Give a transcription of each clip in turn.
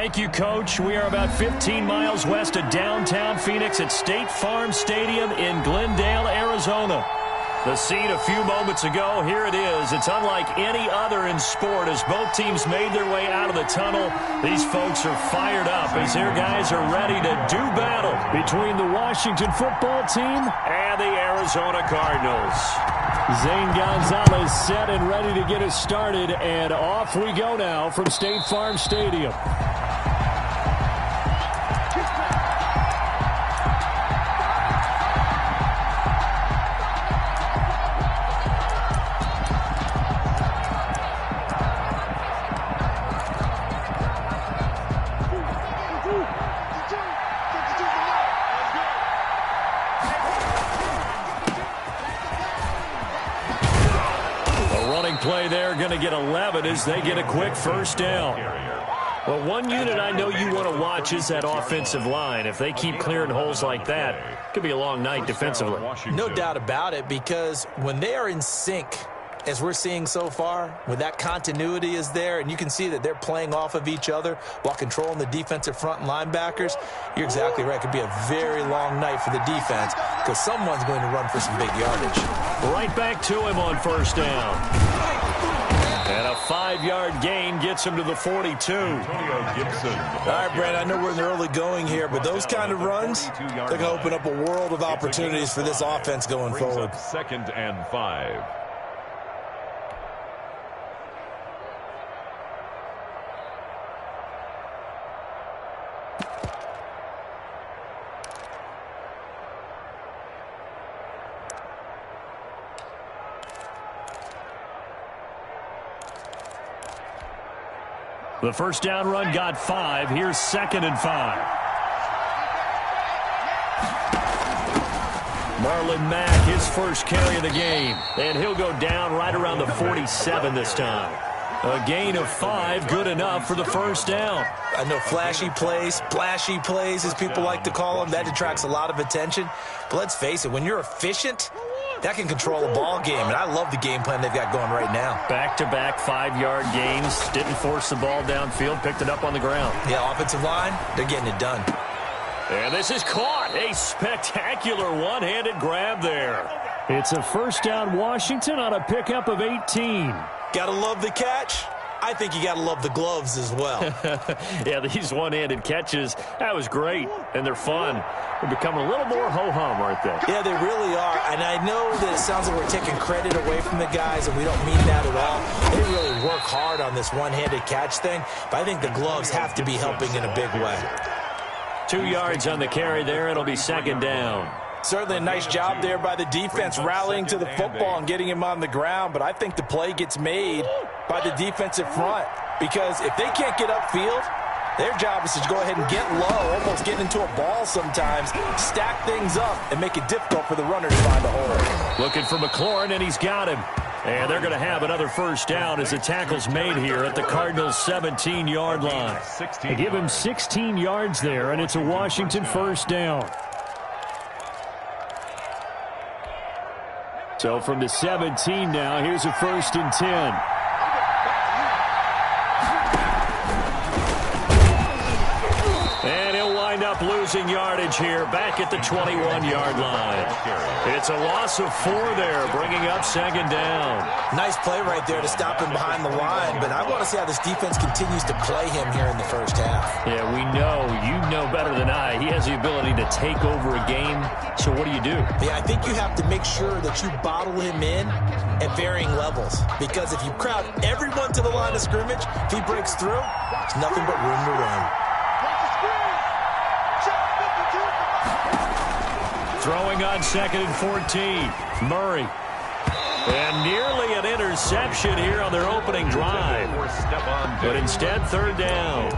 Thank you, Coach. We are about 15 miles west of downtown Phoenix at State Farm Stadium in Glendale, Arizona. The scene a few moments ago, here it is. It's unlike any other in sport as both teams made their way out of the tunnel. These folks are fired up as their guys are ready to do battle between the Washington football team and the Arizona Cardinals. Zane Gonzalez set and ready to get us started, and off we go now from State Farm Stadium. Play there, going to get 11 as they get a quick first down. Well, one unit I know you want to watch is that offensive line. If they keep clearing holes like that, it could be a long night defensively. No doubt about it, because when they are in sync, as we're seeing so far, when that continuity is there and you can see that they're playing off of each other while controlling the defensive front and linebackers, you're exactly right. It could be a very long night for the defense because someone's going to run for some big yardage. Right back to him on first down. And a 5-yard gain gets him to the 42. All right, Brent, I know we're in the early going here, but those kind of runs, they're going to open up a world of opportunities for this offense going forward. 2nd and 5. The first down run got 5. Here's 2nd and 5. Marlon Mack, his first carry of the game. And he'll go down right around the 47 this time. A gain of 5, good enough for the first down. I know flashy plays, splashy plays, as people like to call them, that attracts a lot of attention. But let's face it, when you're efficient, that can control a ball game, and I love the game plan they've got going right now. Back-to-back 5-yard gains. Didn't force the ball downfield. Picked it up on the ground. Yeah, offensive line, they're getting it done. And this is caught. A spectacular one-handed grab there. It's a first down Washington on a pickup of 18. Gotta love the catch. I think you gotta love the gloves as well. Yeah, these one-handed catches, that was great, and they're fun. They're becoming a little more ho-hum, aren't they? Yeah, they really are, and I know that it sounds like we're taking credit away from the guys, and we don't mean that at all. They really work hard on this one-handed catch thing, but I think the gloves have to be helping in a big way. 2 yards on the carry there. It'll be 2nd down. Certainly a nice job there by the defense rallying to the football and getting him on the ground, but I think the play gets made by the defensive front because if they can't get upfield, their job is to go ahead and get low, almost get into a ball sometimes, stack things up, and make it difficult for the runner to find a hole. Looking for McLaurin, and he's got him. And they're going to have another first down as the tackle's made here at the Cardinals' 17-yard line. They give him 16 yards there, and it's a Washington first down. So from the 17 now, here's a 1st and 10. And he'll wind up losing yardage here back at the 21-yard line. It's a loss of 4 there, bringing up 2nd down. Nice play right there to stop him behind the line, but I want to see how this defense continues to play him here in the first half. Yeah, we know. You know better than I. He has the ability to take over a game, so what do you do? Yeah, I think you have to make sure that you bottle him in at varying levels, because if you crowd everyone to the line of scrimmage, if he breaks through, there's nothing but room to run. Throwing on 2nd and 14. Murray. And nearly an interception here on their opening drive. But instead, 3rd down.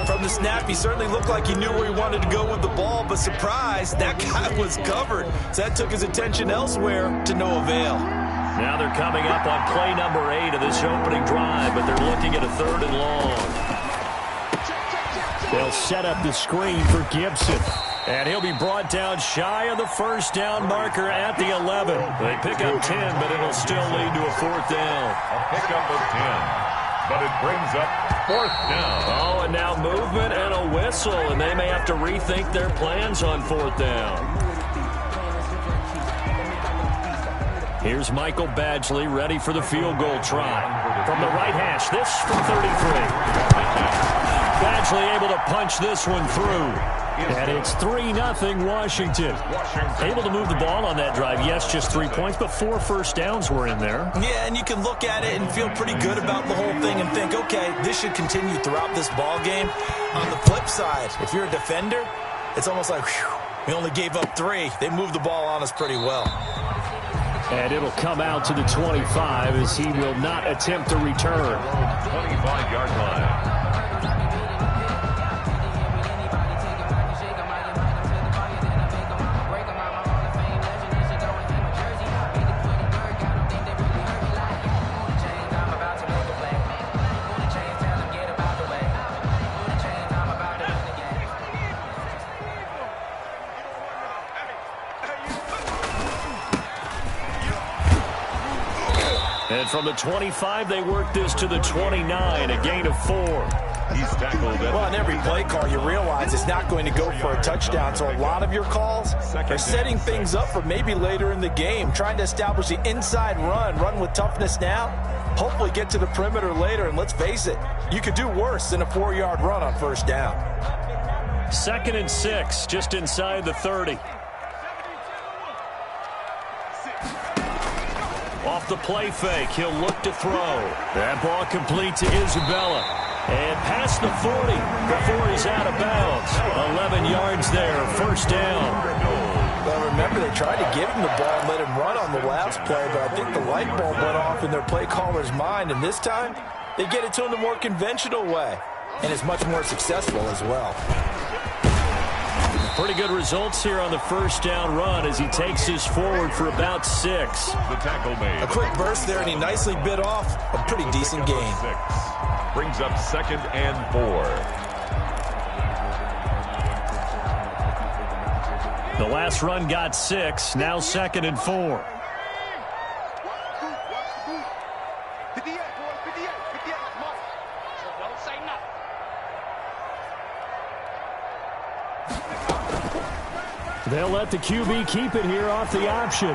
From the snap, he certainly looked like he knew where he wanted to go with the ball, but surprise, that guy was covered. So that took his attention elsewhere to no avail. Now they're coming up on play number 8 of this opening drive, but they're looking at a 3rd and long. They'll set up the screen for Gibson. And he'll be brought down shy of the first down marker at the 11. They pick up 10, but it'll still lead to a 4th down. A pickup of 10. but it brings up 4th down. Oh, and now movement and a whistle, and they may have to rethink their plans on 4th down. Here's Michael Badgley ready for the field goal try. From the right hash, this from 33. Badgley able to punch this one through. And it's 3-0 Washington. Able to move the ball on that drive. Yes, just 3 points, but 4 first downs were in there. Yeah, and you can look at it and feel pretty good about the whole thing and think, okay, this should continue throughout this ball game. On the flip side, if you're a defender, it's almost like, whew, we only gave up 3. They moved the ball on us pretty well. And it'll come out to the 25 as he will not attempt to return. 25-yard line. And from the 25, they work this to the 29, a gain of 4. He's tackled. Well, on every play call, you realize it's not going to go for a touchdown. So a lot of your calls are setting things up for maybe later in the game, trying to establish the inside run with toughness now, hopefully get to the perimeter later. And let's face it, you could do worse than a 4-yard run on 1st down. 2nd and 6, just inside the 30. Off the play fake, he'll look to throw. That ball complete to Isabella. And past the 40 before he's out of bounds. 11 yards there, 1st down. Well, remember, they tried to give him the ball and let him run on the last play, but I think the light bulb went off in their play caller's mind, and this time they get it to him the more conventional way, and it's much more successful as well. Pretty good results here on the 1st down run as he takes this forward for about 6. The tackle made. A quick burst there, and he nicely bit off a pretty decent gain. 6. Brings up 2nd and 4. The last run got 6, now 2nd and 4. They'll let the QB keep it here off the option.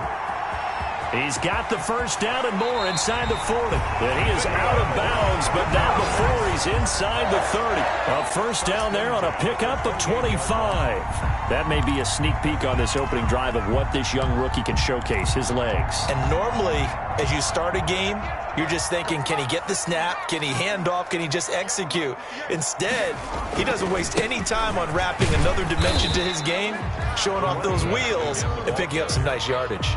He's got the 1st down and more inside the 40. And he is out of bounds, but not before he's inside the 30. A 1st down there on a pickup of 25. That may be a sneak peek on this opening drive of what this young rookie can showcase, his legs. And normally, as you start a game, you're just thinking, can he get the snap? Can he hand off? Can he just execute? Instead, he doesn't waste any time on wrapping another dimension to his game, showing off those wheels, and picking up some nice yardage.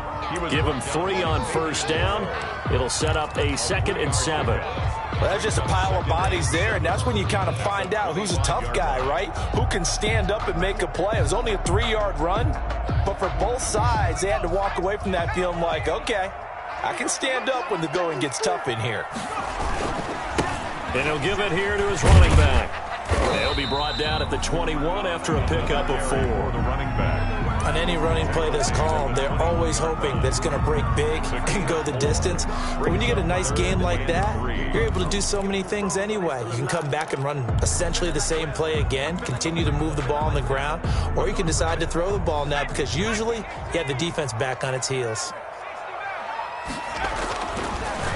Give him 3 on 1st down. It'll set up a 2nd and 7. Well, that's just a pile of bodies there, and that's when you kind of find out who's a tough guy, right? Who can stand up and make a play. It was only a 3-yard run, but for both sides, they had to walk away from that feeling like, okay, I can stand up when the going gets tough in here. And he'll give it here to his running back. They'll be brought down at the 21 after a pickup of 4. The running back. On any running play that's called, they're always hoping that it's going to break big and go the distance. But when you get a nice game like that, you're able to do so many things anyway. You can come back and run essentially the same play again, continue to move the ball on the ground, or you can decide to throw the ball now because usually you have the defense back on its heels.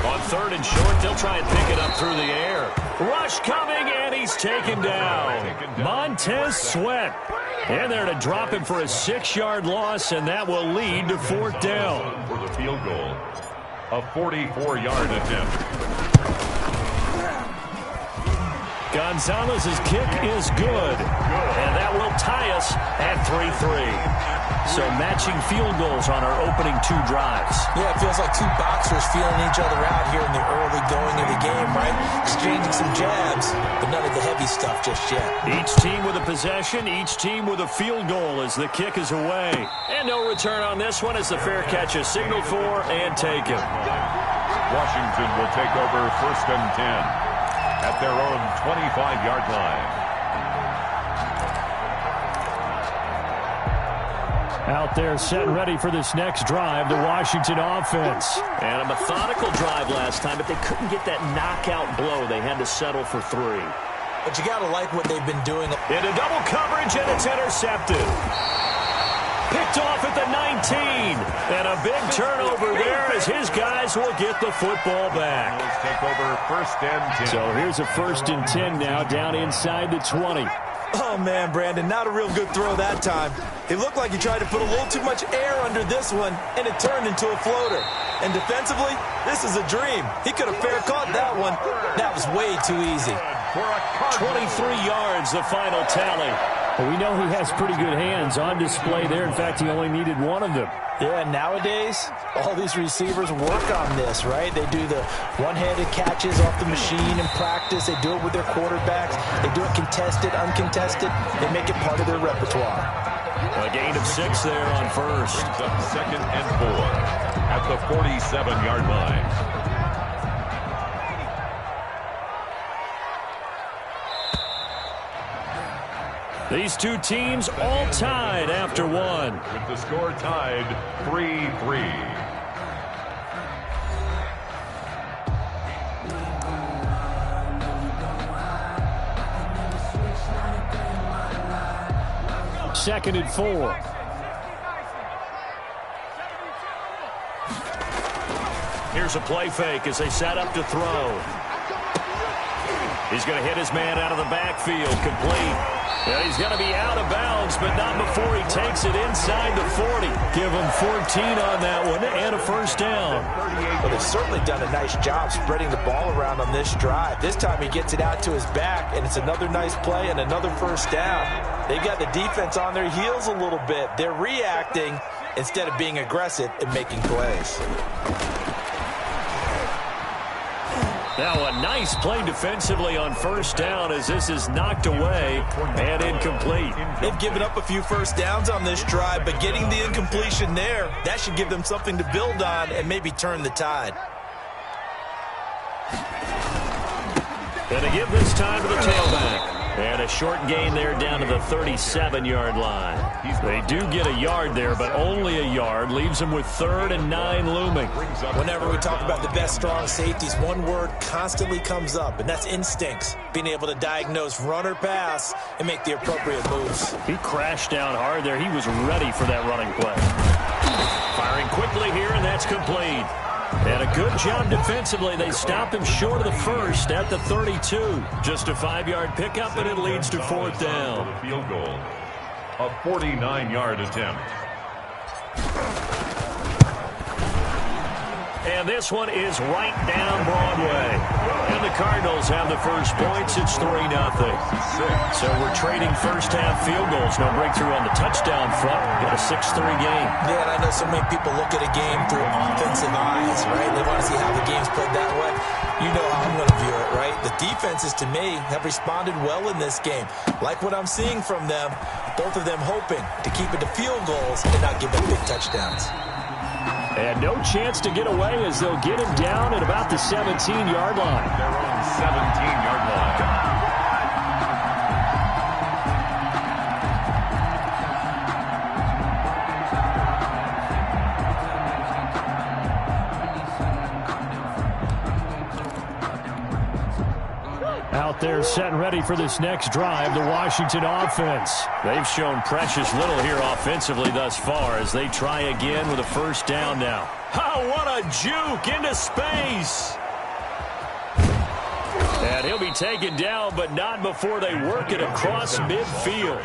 On 3rd and short, they'll try and pick it up through the air. Rush coming, and he's taken down. Montez Sweat. And there to drop him for a 6-yard loss, and that will lead to 4th down. For the field goal, a 44-yard attempt. Gonzalez's kick is good, and that will tie us at 3-3. So matching field goals on our opening 2 drives. Yeah, it feels like 2 boxers feeling each other out here in the early going of the game, right? Exchanging some jabs, but none of the heavy stuff just yet. Each team with a possession, each team with a field goal as the kick is away. And no return on this one as the fair catch is signaled for and taken. Washington will take over 1st and 10 at their own 25-yard line. Out there set and ready for this next drive, the Washington offense. And a methodical drive last time, but they couldn't get that knockout blow. They had to settle for 3. But you got to like what they've been doing. Into double coverage, and it's intercepted. Picked off at the 19. And a big turnover there as his guys will get the football back. Take over first and 10. So here's a first and 10 now, down inside the 20. Oh, man, Brandon, not a real good throw that time. It looked like he tried to put a little too much air under this one, and it turned into a floater. And defensively, this is a dream. He could have fair caught that one. That was way too easy. 23 yards, the final tally. Well, we know he has pretty good hands on display there. In fact, he only needed one of them. Yeah, nowadays, all these receivers work on this, right? They do the one-handed catches off the machine in practice. They do it with their quarterbacks. They do it contested, uncontested. They make it part of their repertoire. A gain of 6 there on first. Brings up second and 4 at the 47-yard line. These two teams all tied after one. With the score tied 3-3. Second and 4. Here's a play fake as they set up to throw. He's going to hit his man out of the backfield, complete. And he's going to be out of bounds, but not before he takes it inside the 40. Give him 14 on that one and a first down. Well, they've certainly done a nice job spreading the ball around on this drive. This time he gets it out to his back, and it's another nice play and another first down. They've got the defense on their heels a little bit. They're reacting instead of being aggressive and making plays. Now a nice play defensively on first down as this is knocked away and incomplete. They've given up a few first downs on this drive, but getting the incompletion there, that should give them something to build on and maybe turn the tide. And to give this time to the tailback. And a short gain there down to the 37-yard line. They do get a yard there, but only a yard. Leaves them with 3rd and 9 looming. Whenever we talk about the best strong safeties, one word constantly comes up, and that's instincts. Being able to diagnose run or pass and make the appropriate moves. He crashed down hard there. He was ready for that running play. Firing quickly here, and that's complete. And a good job defensively. They stopped him short of the first at the 32. Just a 5-yard pickup, and it leads to 4th down. Field goal. A 49-yard attempt. And this one is right down Broadway. And the Cardinals have the first points. It's 3-0. So we're trading first-half field goals. No breakthrough on the touchdown front. Got a 6-3 game. Yeah, and I know so many people look at a game through offensive eyes, right? They want to see how the game's played that way. You know how I'm going to view it, right? The defenses, to me, have responded well in this game. Like what I'm seeing from them, both of them hoping to keep it to field goals and not give them big touchdowns. And no chance to get away as they'll get him down at about the 17-yard line. Their own 17-yard line. Out there set and ready for this next drive, the Washington offense. They've shown precious little here offensively thus far as they try again with a first down now. Oh, what a juke into space. And he'll be taken down, but not before they work it across midfield.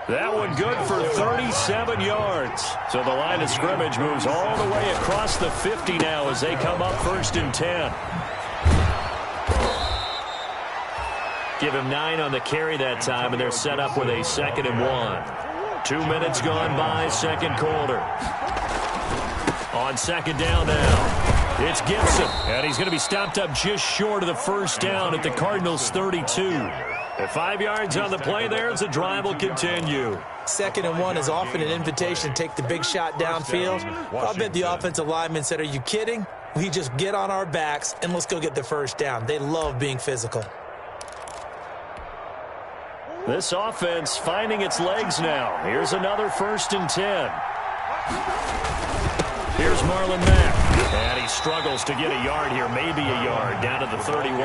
That one good for 37 yards. So the line of scrimmage moves all the way across the 50 now as they come up 1st and 10. Give him 9 on the carry that time, and they're set up with a 2nd and 1. 2 minutes gone by, second quarter. On second down now, it's Gibson, and he's going to be stopped up just short of the first down at the Cardinals' 32. At 5 yards on the play there as the drive will continue. 2nd and 1 is often an invitation to take the big shot downfield. I'll bet the offensive lineman said, "Are you kidding? We just get on our backs and let's go get the first down." They love being physical. This offense finding its legs now. Here's another 1st and 10. Here's Marlon Mack. And he struggles to get a yard here, maybe a yard, down to the 31.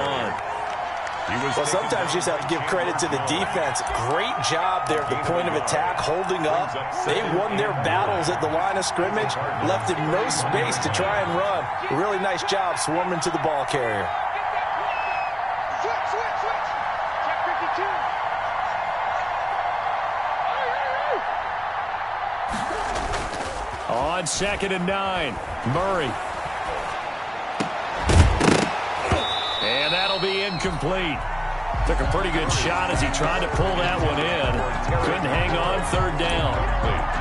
Well, sometimes you just have to give credit to the defense. Great job there at the point of attack, holding up. They won their battles at the line of scrimmage, left him no space to try and run. A really nice job swarming to the ball carrier. Switch. Check 52. On 2nd and 9, Murray. And that'll be incomplete. Took a pretty good shot as he tried to pull that one in. Couldn't hang on 3rd down.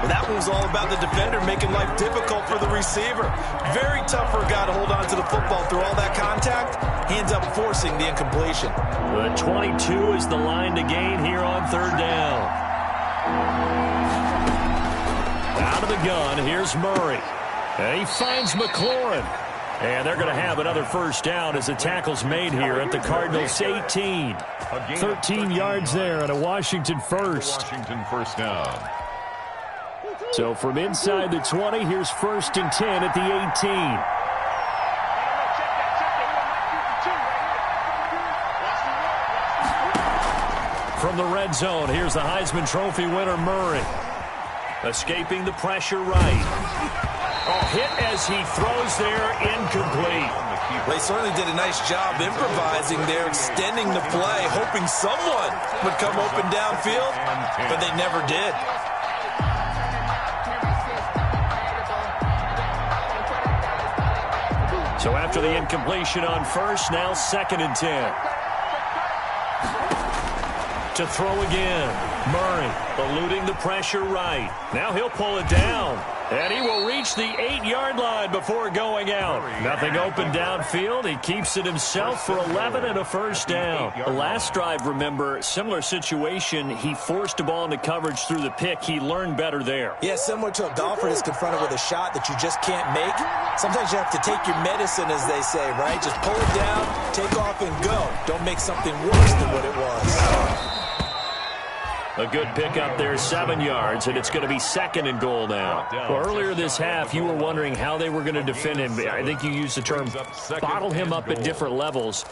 Well, that one was all about the defender making life difficult for the receiver. Very tough for a guy to hold on to the football through all that contact. He ends up forcing the incompletion. The 22 is the line to gain here on 3rd down. Out of the gun, here's Murray. And he finds McLaurin. And they're going to have another 1st down as the tackle's made here at the Cardinals' 18. 13 yards there and a Washington first. Washington 1st down. So from inside the 20, here's 1st and 10 at the 18. From the red zone, here's the Heisman Trophy winner, Murray. Escaping the pressure right. Oh, hit as he throws there, incomplete. They certainly did a nice job improvising there, extending the play, hoping someone would come open downfield, but they never did. So after the incompletion on 1st, now 2nd and 10. To throw again. Murray eluding the pressure right. Now he'll pull it down. And he will reach the 8-yard line before going out. Nothing open downfield. He keeps it himself for 11 and a 1st down. The last drive, remember, similar situation. He forced a ball into coverage through the pick. He learned better there. Yeah, similar to a golfer that's confronted with a shot that you just can't make. Sometimes you have to take your medicine, as they say, right? Just pull it down, take off, and go. Don't make something worse than what it was. A good pickup there, 7 yards, and it's going to be 2nd and goal now. Well, earlier this half, you were wondering how they were going to defend him. I think you used the term bottle him up at different levels.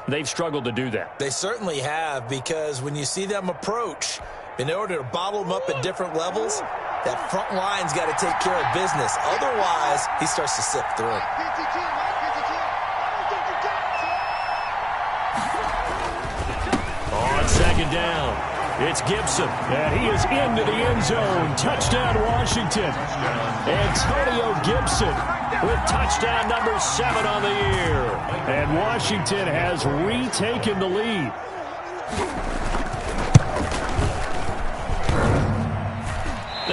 They've struggled to do that. They certainly have, because when you see them approach, in order to bottle him up at different levels, that front line's got to take care of business. Otherwise, he starts to sift through. On 2nd down. It's Gibson, and he is into the end zone. Touchdown, Washington. Antonio Gibson with touchdown number 7 on the year. And Washington has retaken the lead.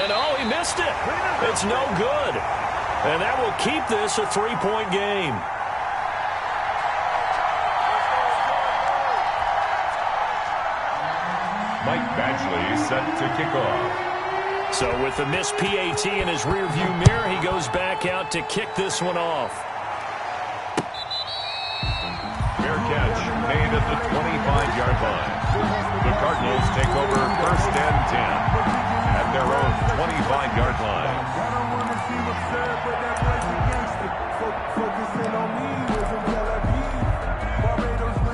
And oh, he missed it. It's no good. And that will keep this a 3-point game. Mike Badgley set to kick off. So with the missed PAT in his rearview mirror, he goes back out to kick this one off. Fair catch made at the 25-yard line. The Cardinals take over 1st and 10 at their own 25-yard line.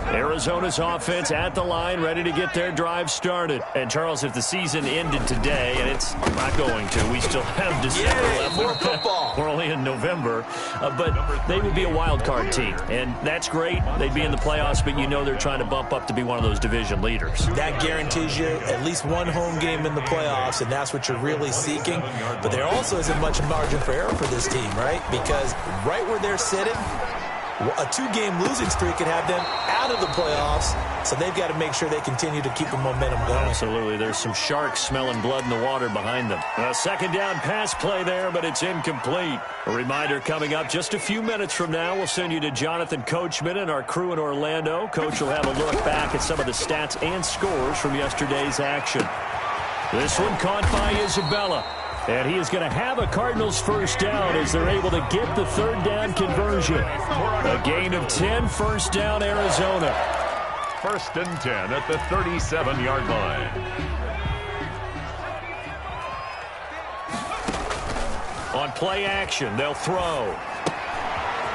Arizona's offense at the line, ready to get their drive started. And, Charles, if the season ended today, and it's not going to, we still have December left. More football. We're only in November. But they would be a wild card team, and that's great. They'd be in the playoffs, but you know they're trying to bump up to be one of those division leaders. That guarantees you at least one home game in the playoffs, and that's what you're really seeking. But there also isn't much margin for error for this team, right? Because right where they're sitting, a 2-game losing streak could have them out of the playoffs, so they've got to make sure they continue to keep the momentum going. Absolutely. There's some sharks smelling blood in the water behind them. A 2nd down pass play there, but it's incomplete. A reminder coming up just a few minutes from now, we'll send you to Jonathan Coachman and our crew in Orlando. Coach will have a look back at some of the stats and scores from yesterday's action. This one caught by Isabella. And he is going to have a Cardinals 1st down as they're able to get the 3rd down conversion. A gain of 10, 1st down, Arizona. First and 10 at the 37-yard line. On play action, they'll throw.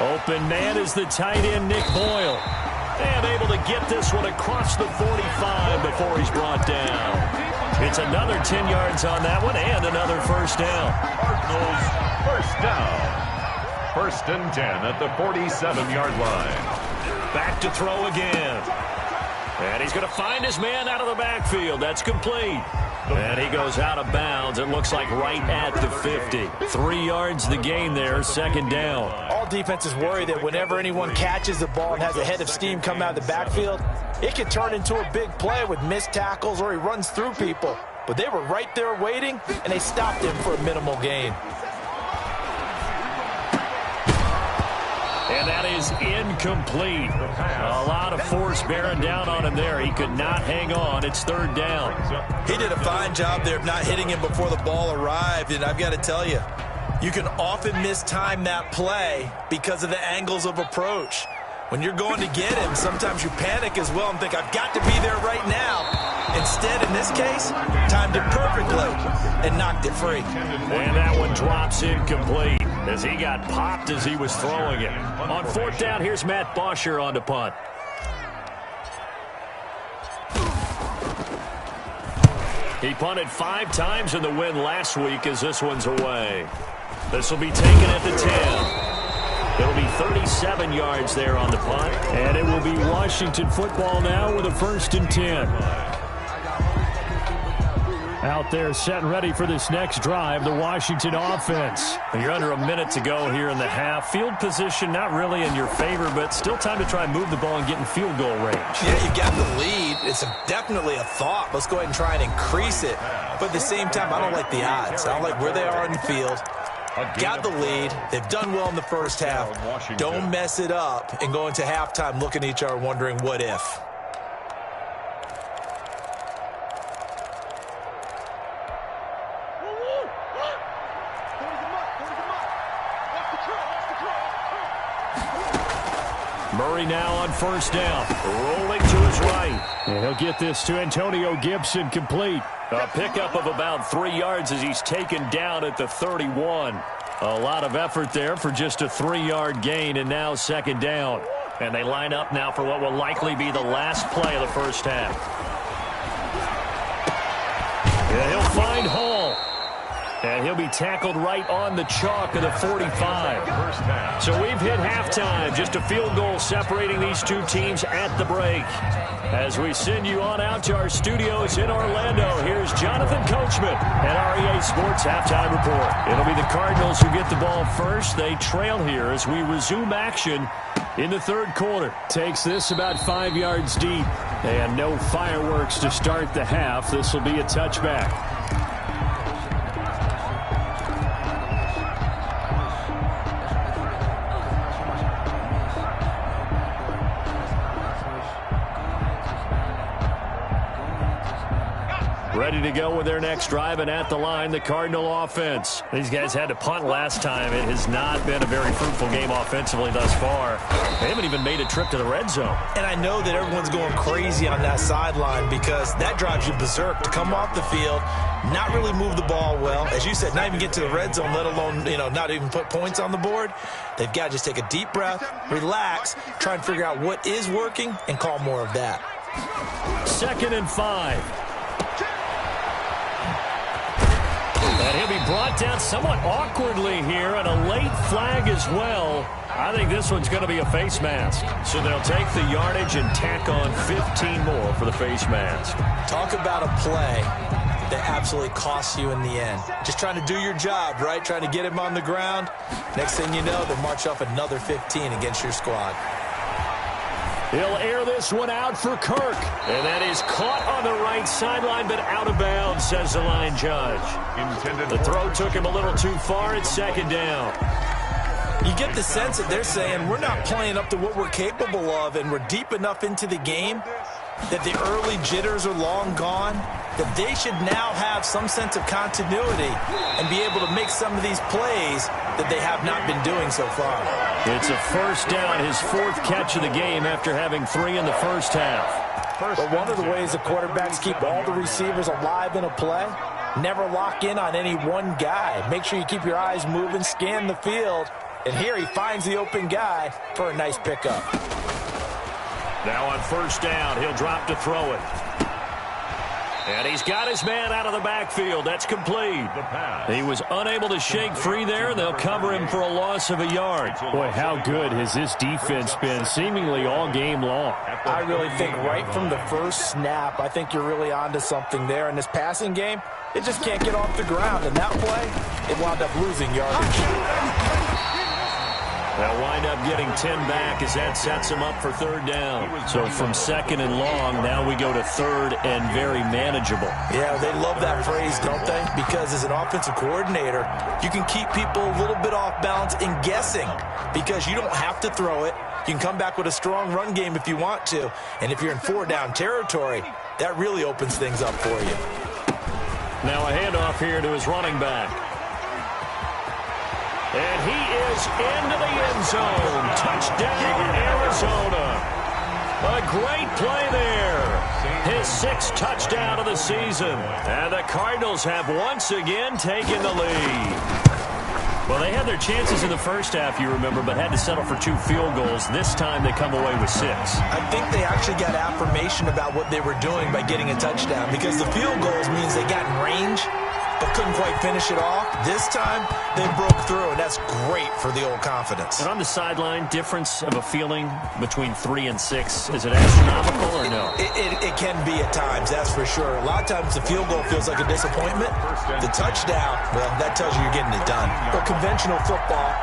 Open man is the tight end, Nick Boyle. And able to get this one across the 45 before he's brought down. It's another 10 yards on that one and another first down. Cardinals first down. First and 10 at the 47-yard line. Back to throw again. And he's going to find his man out of the backfield. That's complete. And he goes out of bounds. It looks like right at the 50. 3 yards the gain there, second down. All defenses worry that whenever anyone catches the ball and has a head of steam come out of the backfield, it can turn into a big play with missed tackles or he runs through people. But they were right there waiting, and they stopped him for a minimal gain. And that is incomplete. A lot of force bearing down on him there. He could not hang on. It's third down. He did a fine job there of not hitting him before the ball arrived, and I've got to tell you, you can often mistime that play because of the angles of approach. When you're going to get him, sometimes you panic as well and think, I've got to be there right now. Instead, in this case, timed it perfectly and knocked it free. And that one drops incomplete as he got popped as he was throwing it. On fourth down, here's Matt Bosher on the punt. He punted 5 times in the win last week as this one's away. This will be taken at the 10. It'll be 37 yards there on the punt. And it will be Washington football now with a first and 10. Out there set and ready for this next drive, the Washington offense. You're under a minute to go here in the half. Field position not really in your favor, but still time to try and move the ball and get in field goal range. Yeah, you got the lead. It's definitely a thought. Let's go ahead and try and increase it. But at the same time, I don't like the odds. I don't like where they are on the field. Got the lead. They've done well in the first half. Don't mess it up and go into halftime looking at each other wondering what if. Murray now on first down. Rolling to his right. And he'll get this to Antonio Gibson complete. A pickup of about 3 yards as he's taken down at the 31. A lot of effort there for just a 3-yard gain, and now second down. And they line up now for what will likely be the last play of the first half. Yeah, he'll find Hall. And he'll be tackled right on the chalk of the 45. So we've hit halftime. Just a field goal separating these two teams at the break. As we send you on out to our studios in Orlando, here's Jonathan Coachman at REA Sports Halftime Report. It'll be the Cardinals who get the ball first. They trail here as we resume action in the third quarter. Takes this about 5 yards deep. And no fireworks to start the half. This will be a touchback. Ready to go with their next drive, and at the line, the Cardinal offense. These guys had to punt last time. It has not been a very fruitful game offensively thus far. They haven't even made a trip to the red zone. And I know that everyone's going crazy on that sideline because that drives you berserk to come off the field, not really move the ball well. As you said, not even get to the red zone, let alone, not even put points on the board. They've got to just take a deep breath, relax, try and figure out what is working, and call more of that. 2nd and 5. And he'll be brought down somewhat awkwardly here, and a late flag as well. I think this one's going to be a face mask. So they'll take the yardage and tack on 15 more for the face mask. Talk about a play that absolutely costs you in the end. Just trying to do your job, right? Trying to get him on the ground. Next thing you know, they'll march up another 15 against your squad. He'll air this one out for Kirk. And that is caught on the right sideline, but out of bounds, says the line judge. The throw took him a little too far. It's second down. You get the sense that they're saying we're not playing up to what we're capable of, and we're deep enough into the game that the early jitters are long gone, that they should now have some sense of continuity and be able to make some of these plays that they have not been doing so far. It's a first down, his 4th catch of the game after having 3 in the first half. But one of the ways the quarterbacks keep all the receivers alive in a play, never lock in on any one guy. Make sure you keep your eyes moving, scan the field, and here he finds the open guy for a nice pickup. Now on first down, he'll drop to throw it. And he's got his man out of the backfield. That's complete. He was unable to shake free there, and they'll cover him for a loss of a yard. Boy, how good has this defense been seemingly all game long? I really think right from the first snap, I think you're really onto something there. In this passing game, it just can't get off the ground. And that play, it wound up losing yardage. They'll wind up getting 10 back as that sets them up for 3rd down. So from 2nd and long, now we go to 3rd and very manageable. Yeah, they love that phrase, don't they? Because as an offensive coordinator, you can keep people a little bit off balance and guessing because you don't have to throw it. You can come back with a strong run game if you want to. And if you're in 4-down territory, that really opens things up for you. Now a handoff here to his running back. And he is into the end zone. Touchdown, Arizona. A great play there. His 6th touchdown of the season. And the Cardinals have once again taken the lead. Well, they had their chances in the first half, you remember, but had to settle for 2 field goals. This time they come away with 6. I think they actually got affirmation about what they were doing by getting a touchdown because the field goals means they got in range but couldn't quite finish it off. This time, they broke through, and that's great for the old confidence. And on the sideline, difference of a feeling between 3 and 6, is it astronomical or no? It can be at times, that's for sure. A lot of times the field goal feels like a disappointment. The touchdown, well, that tells you you're getting it done. But conventional football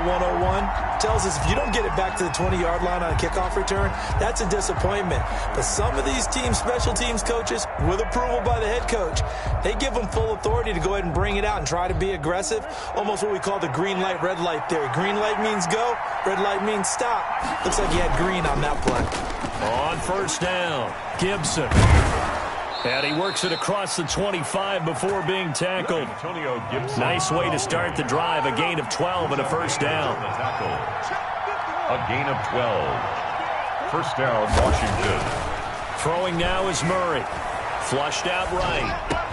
101, tells us if you don't get it back to the 20-yard line on a kickoff return, that's a disappointment. But some of these teams, special teams coaches, with approval by the head coach, they give them full authority to go ahead and bring it out and try to be aggressive. Almost what we call the green light, red light theory. Green light means go, red light means stop. Looks like he had green on that play. On first down, Gibson. And he works it across the 25 before being tackled. Nice way to start the drive. A gain of 12 and a first down. A gain of 12. First down, Washington. Throwing now is Murray. Flushed out right.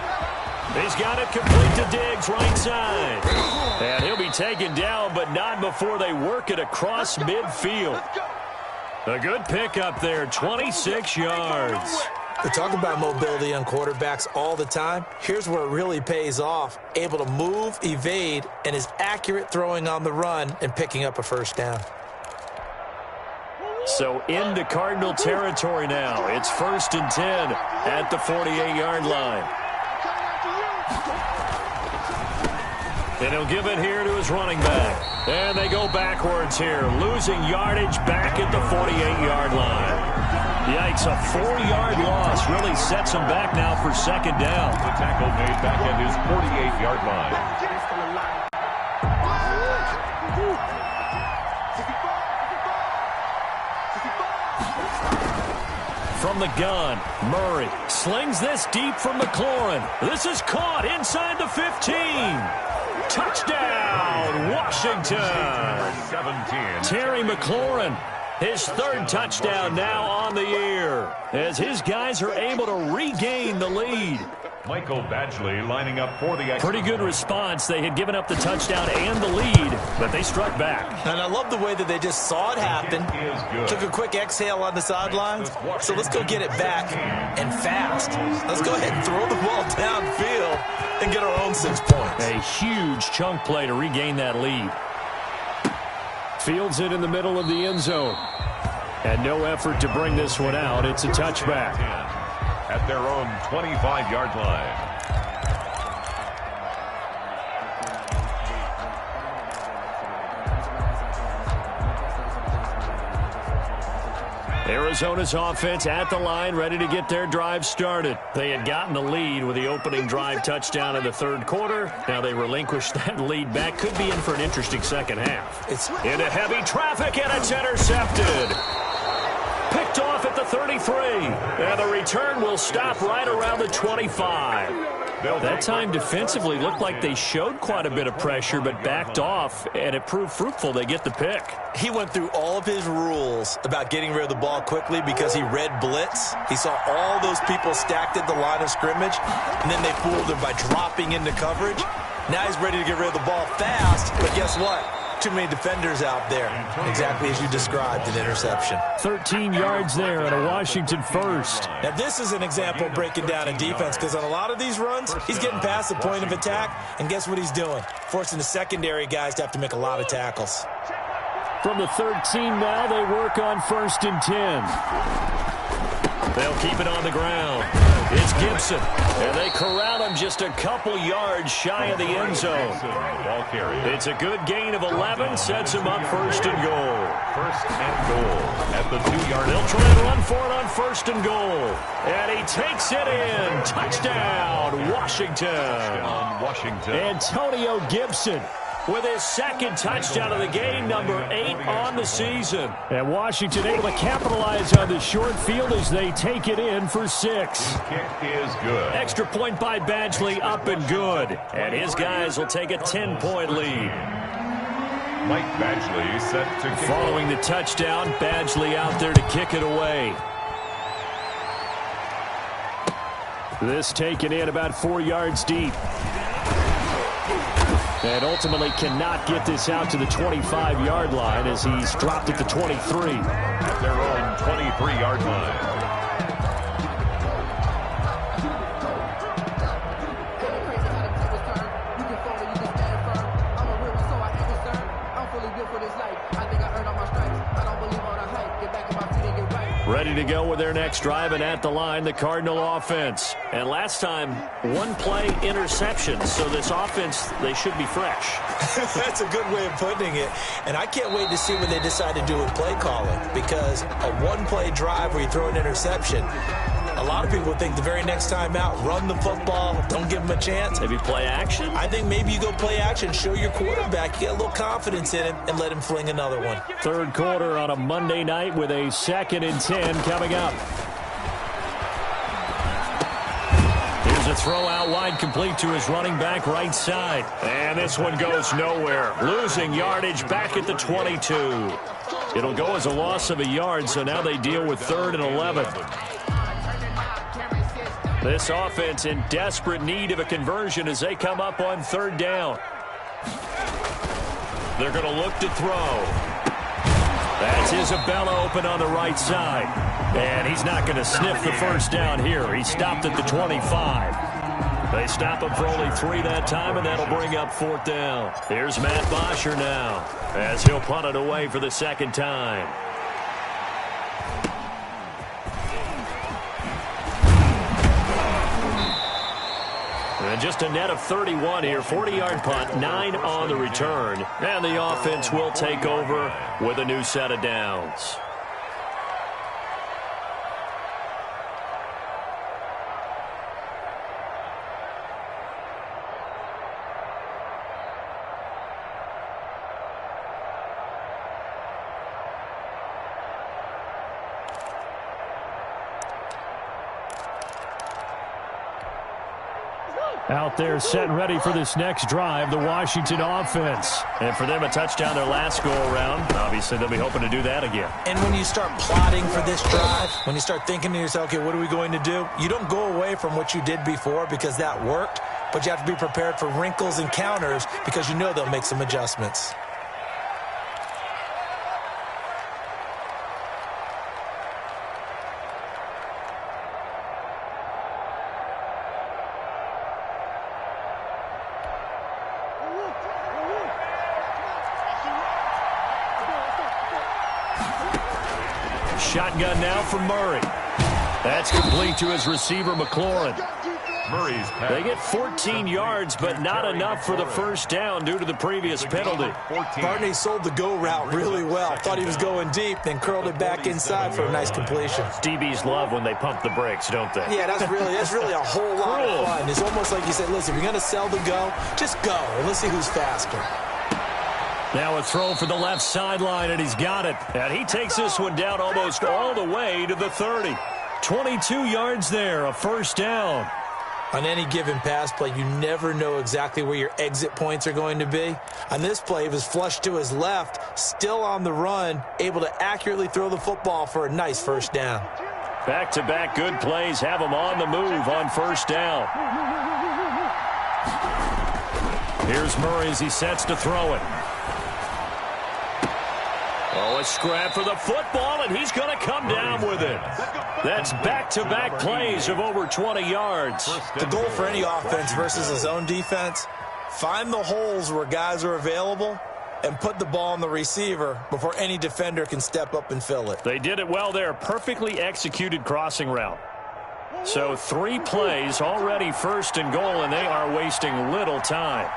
He's got it complete to Diggs, right side. And he'll be taken down, but not before they work it across midfield. A good pickup there, 26 yards. We talk about mobility on quarterbacks all the time. Here's where it really pays off. Able to move, evade, and is accurate throwing on the run and picking up a first down. So into Cardinal territory now. It's 1st and 10 at the 48-yard line. And he'll give it here to his running back. And they go backwards here, losing yardage back at the 48-yard line. Yikes, a 4-yard loss really sets him back now for 2nd down. The tackle made back at his 48-yard line. From the gun, Murray slings this deep from McLaurin. This is caught inside the 15. Touchdown, Washington. 17. Terry McLaurin, his 3rd touchdown now on the year, as his guys are able to regain the lead. Michael Badgley lining up for the extra. Pretty good response. They had given up the touchdown and the lead, but they struck back. And I love the way that they just saw it happen, took a quick exhale on the sidelines. So let's go get it back and fast. Let's go ahead and throw the ball downfield and get our own 6 points. A huge chunk play to regain that lead. Fields it in the middle of the end zone. And no effort to bring this one out. It's a touchback. At their own 25-yard line. Arizona's offense at the line, ready to get their drive started. They had gotten the lead with the opening drive touchdown in the 3rd quarter. Now they relinquished that lead back. Could be in for an interesting second half. It's into heavy traffic, and it's intercepted. Picked off at the 33. And the return will stop right around the 25. That time defensively looked like they showed quite a bit of pressure but backed off, and it proved fruitful. They get the pick. He went through all of his rules about getting rid of the ball quickly because he read blitz. He saw all those people stacked at the line of scrimmage, and then they fooled him by dropping into coverage. Now he's ready to get rid of the ball fast, but guess what? Too many defenders out there. Exactly as you described, an interception. 13 yards there and a Washington first. Now this is an example of breaking down a defense because on a lot of these runs, he's getting past the point of attack, and guess what he's doing? Forcing the secondary guys to have to make a lot of tackles. From the 13 now, they work on 1st and 10. They'll keep it on the ground. It's Gibson, and they corral him just a couple yards shy of the end zone. Ball carry. It's a good gain of 11, sets him up 1st and goal. 1st and goal at the 2-yard line. They'll try and run for it on 1st and goal. And he takes it in. Touchdown, Washington. Washington. Antonio Gibson with his 2nd touchdown of the game, number 8 on the season. And Washington able to capitalize on the short field as they take it in for 6. Kick is good. Extra point by Badgley, up and good. And his guys will take a 10-point lead. Mike Badgley set to kick. Following the touchdown, Badgley out there to kick it away. This taken in about 4 yards deep. And ultimately cannot get this out to the 25-yard line as he's dropped at the 23. At their own 23-yard line. Ready to go with their next drive, and at the line, the Cardinal offense. And last time, 1-play interception, so this offense, they should be fresh. That's a good way of putting it. And I can't wait to see what they decide to do with play calling, because a 1-play drive where you throw an interception, a lot of people think the very next time out, run the football, don't give them a chance. Maybe play action? I think maybe you go play action, show your quarterback, you get a little confidence in him, and let him fling another one. 3rd quarter on a Monday night with a 2nd and 10 coming up. Here's a throw out wide, complete to his running back right side. And this one goes nowhere. Losing yardage back at the 22. It'll go as a loss of a yard, so now they deal with 3rd and 11. This offense in desperate need of a conversion as they come up on 3rd down. They're going to look to throw. That's Isabella open on the right side. And he's not going to sniff the 1st down here. He stopped at the 25. They stop him for only 3 that time, and that'll bring up 4th down. Here's Matt Bosher now as he'll punt it away for the 2nd time. And just a net of 31 here. 40-yard punt, 9 on the return. And the offense will take over with a new set of downs. Out there set and ready for this next drive, the Washington offense. And for them, a touchdown their last go-around. Obviously, they'll be hoping to do that again. And when you start plotting for this drive, when you start thinking to yourself, okay, what are we going to do? You don't go away from what you did before because that worked, but you have to be prepared for wrinkles and counters because you know they'll make some adjustments. Shotgun now from Murray. That's complete to his receiver, McLaurin. Murray's pass. They get 14 yards, but not enough for the 1st down due to the previous penalty. Barney sold the go route really well. Thought he was going deep, then curled it back inside for a nice completion. DBs love when they pump the brakes, don't they? Yeah, that's really a whole lot of fun. It's almost like you said, listen, if you're going to sell the go, just go, and let's see who's faster. Now a throw for the left sideline, and he's got it. And he takes this one down almost all the way to the 30. 22 yards there, a first down. On any given pass play, you never know exactly where your exit points are going to be. On this play, he was flushed to his left, still on the run, able to accurately throw the football for a nice first down. Back-to-back good plays have him on the move on first down. Here's Murray as he sets to throw it. Oh, a scrap for the football, and he's going to come down with it. That's back-to-back plays of over 20 yards. The goal for any offense versus his own defense, find the holes where guys are available and put the ball on the receiver before any defender can step up and fill it. They did it well there. Perfectly executed crossing route. So 3 plays already first and goal, and they are wasting little time.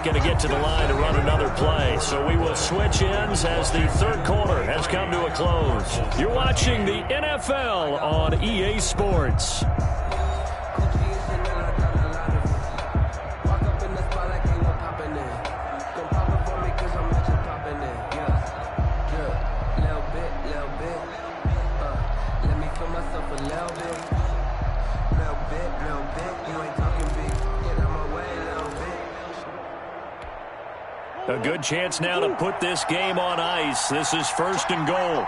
Going to get to the line to run another play. So we will switch ends as the third quarter has come to a close. You're watching the NFL on EA Sports. A good chance now to put this game on ice. This is first and goal.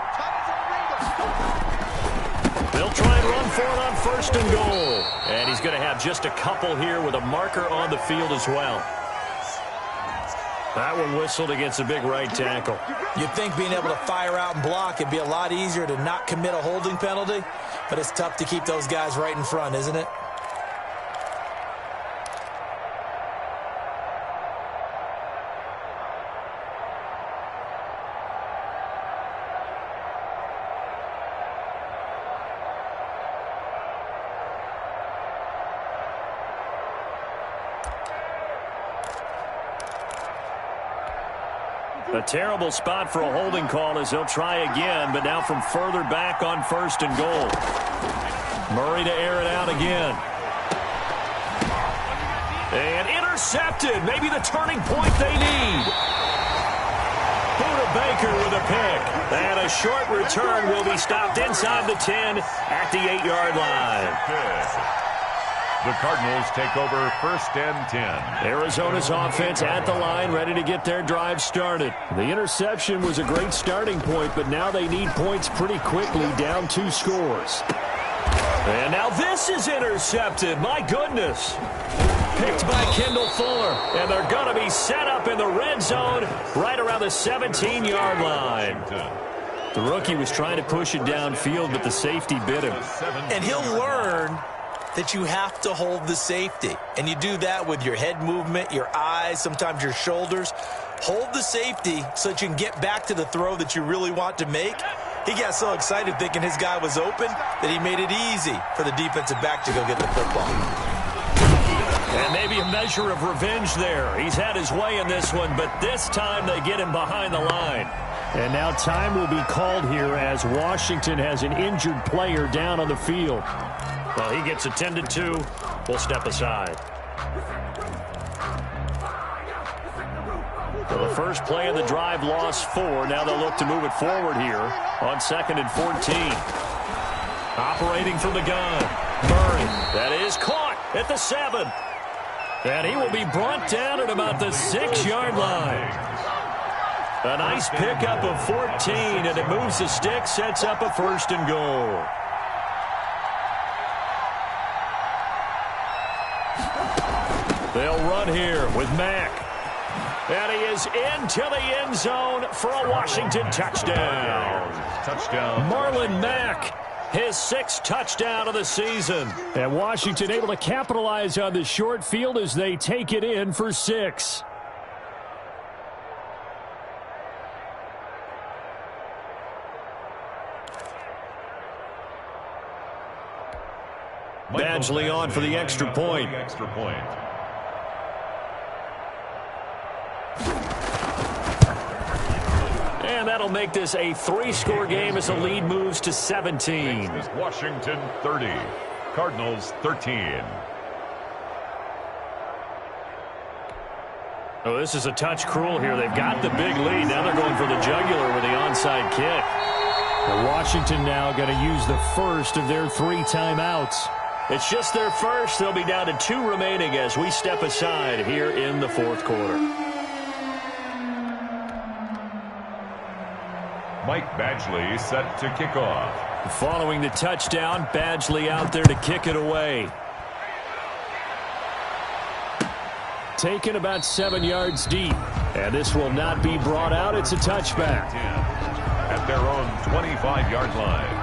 They'll try and run for it on first and goal. And he's going to have just a couple here with a marker on the field as well. That one whistled against a big right tackle. You'd think being able to fire out and block it'd be a lot easier to not commit a holding penalty, but it's tough to keep those guys right in front, isn't it? A terrible spot for a holding call as he'll try again, but now from further back on first and goal. Murray to air it out again. And intercepted. Maybe the turning point they need. Buda Baker with a pick. And a short return will be stopped inside the 10 at the 8-yard line. The Cardinals take over first and 10. Arizona's offense at the line, ready to get their drive started. The interception was a great starting point, but now they need points pretty quickly, down 2 scores. And now this is intercepted. My goodness. Picked by Kendall Fuller. And they're going to be set up in the red zone right around the 17-yard line. The rookie was trying to push it downfield, but the safety bit him. And he'll learn that you have to hold the safety. And you do that with your head movement, your eyes, sometimes your shoulders. Hold the safety so that you can get back to the throw that you really want to make. He got so excited thinking his guy was open that he made it easy for the defensive back to go get the football. And maybe a measure of revenge there. He's had his way in this one, but this time they get him behind the line. And now time will be called here as Washington has an injured player down on the field. Well, he gets attended to. We'll step aside. Well, the first play of the drive lost 4. Now they'll look to move it forward here on 2nd and 14. Operating from the gun. Murray. That is caught at the 7. And he will be brought down at about the 6-yard line. A nice pickup of 14, and it moves the stick, sets up a first and goal. They'll run here with Mack. And he is into the end zone for a Washington touchdown. Marlon Mack, his 6th touchdown of the season. And Washington able to capitalize on the short field as they take it in for 6. Badgley on for the extra point. And that'll make this a 3-score game as the lead moves to 17. Washington 30, Cardinals 13. Oh, this is a touch cruel here. They've got the big lead. Now they're going for the jugular with the onside kick. And Washington now going to use the first of their 3 timeouts. It's just their first. They'll be down to 2 remaining as we step aside here in the 4th quarter. Mike Badgley set to kick off. Following the touchdown, Badgley out there to kick it away. Taken about 7 yards deep. And this will not be brought out. It's a touchback. At their own 25-yard line.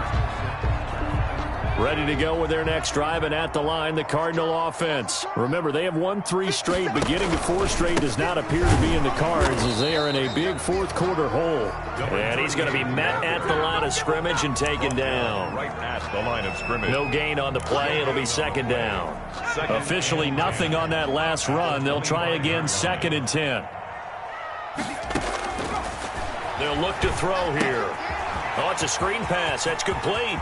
Ready to go with their next drive, and at the line, the Cardinal offense. Remember, they have won 3 straight, but getting to 4 straight does not appear to be in the cards as they are in a big 4th quarter hole. And he's going to be met at the line of scrimmage and taken down. Right at the line of scrimmage. No gain on the play. It'll be 2nd down. Officially nothing on that last run. They'll try again, 2nd and 10. They'll look to throw here. Oh, it's a screen pass. That's complete.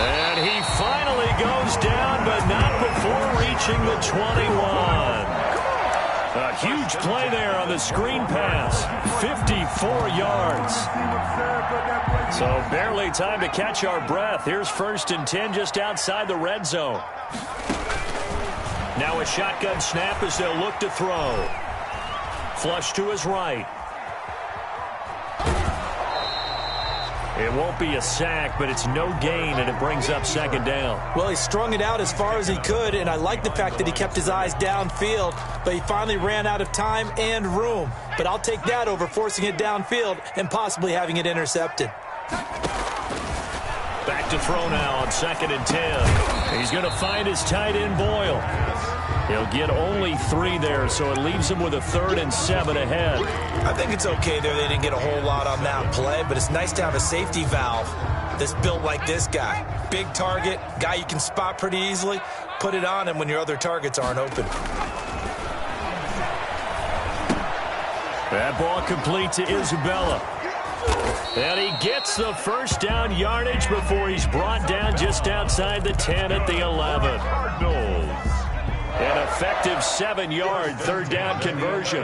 And he finally goes down, but not before reaching the 21. A huge play there on the screen pass. 54 yards. So barely time to catch our breath. Here's 1st and 10 just outside the red zone. Now a shotgun snap as they'll look to throw. Flush to his right. It won't be a sack, but it's no gain, and it brings up 2nd down. Well, he strung it out as far as he could, and I like the fact that he kept his eyes downfield, but he finally ran out of time and room. But I'll take that over forcing it downfield and possibly having it intercepted. Back to throw now on 2nd and 10. He's going to find his tight end, Boyle. He'll get only 3 there, so it leaves him with a 3rd and 7 ahead. I think it's okay there. They didn't get a whole lot on that play, but it's nice to have a safety valve that's built like this guy. Big target, guy you can spot pretty easily. Put it on him when your other targets aren't open. That ball complete to Isabella. And he gets the 1st down yardage before he's brought down just outside the 10 at the 11. Cardinals. An effective 7-yard 3rd down conversion.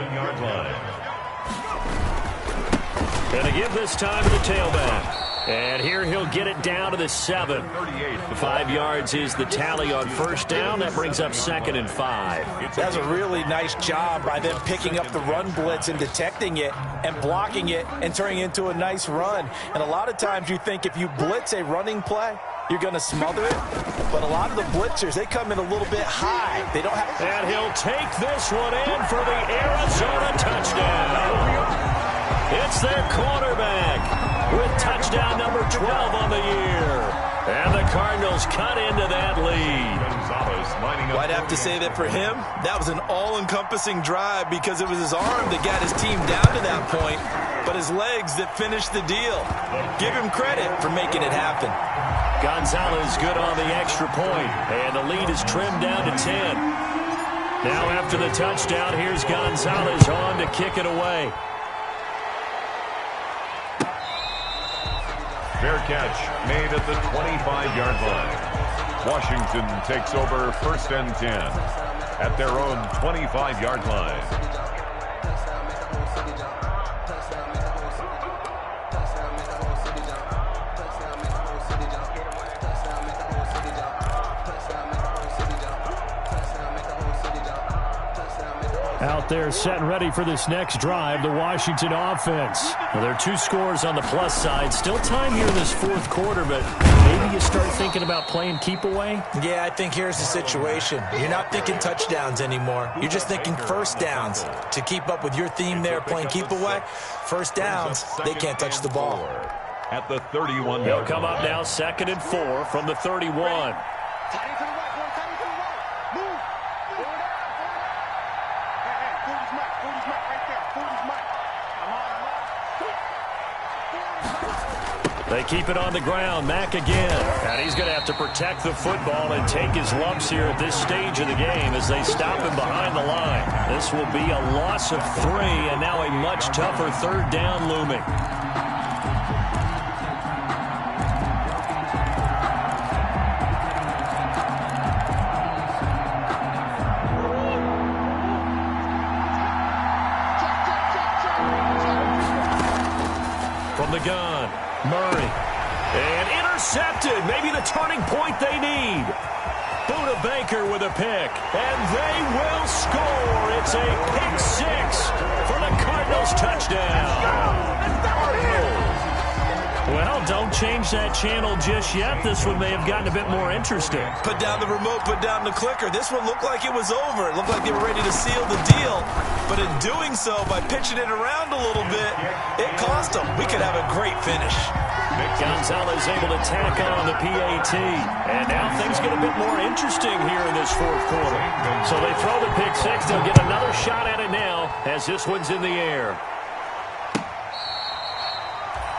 Going to give this time to the tailback. And here he'll get it down to the 7. 5 yards is the tally on 1st down. That brings up 2nd and 5. That's a really nice job by them picking up the run blitz and detecting it and blocking it and turning it into a nice run. And a lot of times you think if you blitz a running play, you're going to smother it. But a lot of the blitzers, they come in a little bit high. They don't have... And he'll take this one in for the Arizona touchdown. It's their quarterback with touchdown number 12 on the year. And the Cardinals cut into that lead. Well, I'd have to say that for him, that was an all-encompassing drive because it was his arm that got his team down to that point, but his legs that finished the deal. Give him credit for making it happen. Gonzalez good on the extra point, and the lead is trimmed down to 10. Now after the touchdown, here's Gonzalez on to kick it away. Fair catch made at the 25-yard line. Washington takes over 1st and 10 at their own 25-yard line. Out there set and ready for this next drive, the Washington offense. Well, there are 2 scores on the plus side. Still time here in this 4th quarter, but maybe you start thinking about playing keep away? Yeah, I think here's the situation. You're not thinking touchdowns anymore. You're just thinking 1st downs. To keep up with your theme there, playing keep away, 1st downs, they can't touch the ball. At the 31. They'll come up now 2nd and 4 from the 31. They keep it on the ground. Mack again. And he's going to have to protect the football and take his lumps here at this stage of the game as they stop him behind the line. This will be a loss of 3, and now a much tougher third down looming. From the gun, Murray. And intercepted. Maybe the turning point they need. Buda Baker with a pick. And they will score. It's a pick 6 for the Cardinals touchdown. Well, don't change that channel just yet. This one may have gotten a bit more interesting. Put down the remote, put down the clicker. This one looked like it was over. It looked like they were ready to seal the deal. But in doing so, by pitching it around a little bit, it cost them. We could have a great finish. Gonzalez able to tack on the PAT. And now things get a bit more interesting here in this fourth quarter. So they throw the pick 6. They'll get another shot at it now as this one's in the air.